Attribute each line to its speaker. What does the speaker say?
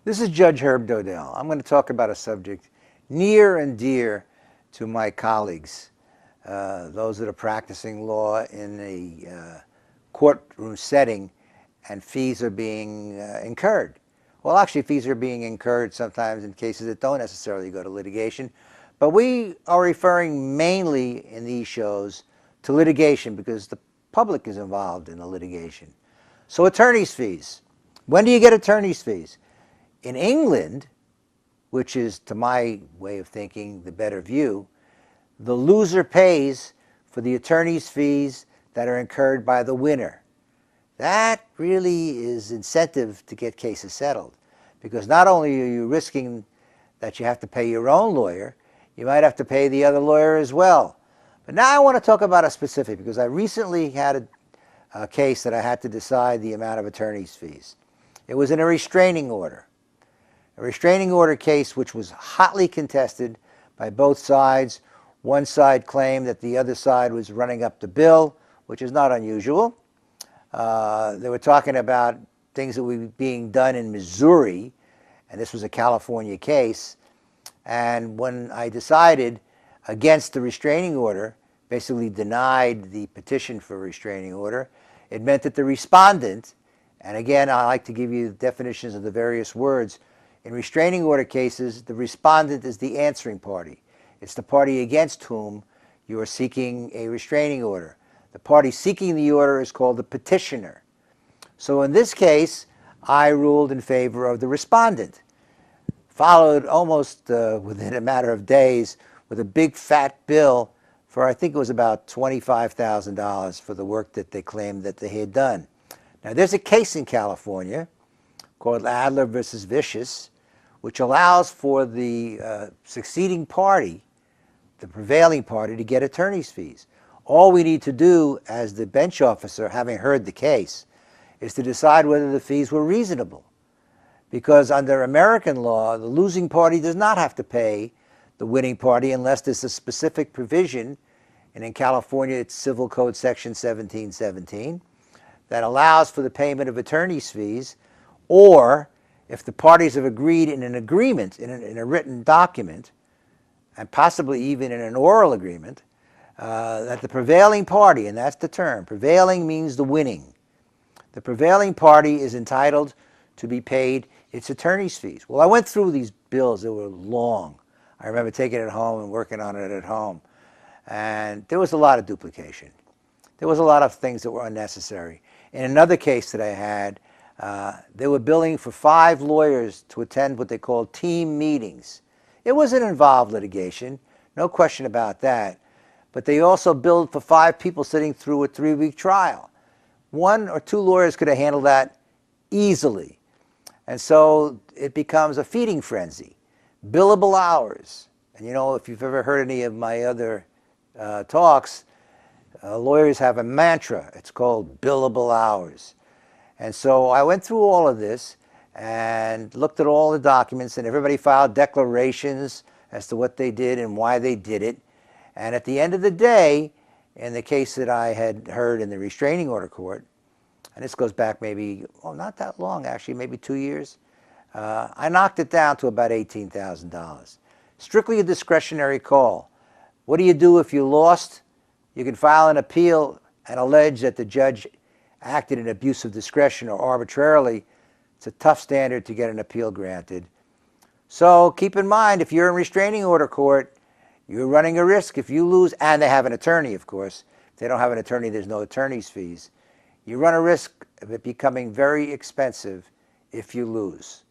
Speaker 1: This is Judge Dodell. I'm going to talk about a subject near and dear to my colleagues, those that are practicing law in a courtroom setting, and fees are being incurred. Well, actually, fees are being incurred sometimes in cases that don't necessarily go to litigation, but we are referring mainly in these shows to litigation because the public is involved in the litigation. So attorney's fees. When do you get attorney's fees? In England, which is, to my way of thinking, the better view, the loser pays for the attorney's fees that are incurred by the winner. That really is incentive to get cases settled, because not only are you risking that you have to pay your own lawyer, you might have to pay the other lawyer as well. But now I want to talk about a specific, because I recently had a case that I had to decide the amount of attorney's fees. It was in a restraining order. A restraining order case which was hotly contested by both sides. One side claimed that the other side was running up the bill, which is not unusual. They were talking about things that were being done in Missouri, and this was a California case. And when I decided against the restraining order, basically denied the petition for a restraining order, it meant that the respondent, and again, I like to give you definitions of the various words. In restraining order cases, the respondent is the answering party. It's the party against whom you are seeking a restraining order. The party seeking the order is called the petitioner. So in this case, I ruled in favor of the respondent, followed almost within a matter of days with a big fat bill for, I think it was about $25,000 for the work that they claimed that they had done. Now, there's a case in California called Adler versus Vicious, which allows for the succeeding party, the prevailing party, to get attorney's fees. All we need to do as the bench officer, having heard the case, is to decide whether the fees were reasonable. Because under American law, the losing party does not have to pay the winning party unless there's a specific provision, and in California it's Civil Code Section 1717, that allows for the payment of attorney's fees, or if the parties have agreed in an agreement, in a written document, and possibly even in an oral agreement, that the prevailing party, and that's the term, prevailing means the winning, the prevailing party is entitled to be paid its attorney's fees. Well, I went through these bills. They were long. I remember taking it home and working on it at home. And there was a lot of duplication. There was a lot of things that were unnecessary. In another case that I had, they were billing for 5 lawyers to attend what they called team meetings. It was an involved litigation, no question about that. But they also billed for 5 people sitting through a 3-week trial. 1 or 2 lawyers could have handled that easily. And so it becomes a feeding frenzy. Billable hours. And you know, if you've ever heard any of my other talks, lawyers have a mantra. It's called billable hours. And so I went through all of this and looked at all the documents, and everybody filed declarations as to what they did and why they did it. And at the end of the day, in the case that I had heard in the restraining order court, and this goes back maybe, not that long actually, maybe 2 years, I knocked it down to about $18,000. Strictly a discretionary call. What do you do if you lost? You can file an appeal and allege that the judge acted in abuse of discretion or arbitrarily. It's a tough standard to get an appeal granted. So keep in mind, if you're in restraining order court, you're running a risk if you lose, and they have an attorney, of course. If they don't have an attorney, there's no attorney's fees. You run a risk of it becoming very expensive if you lose.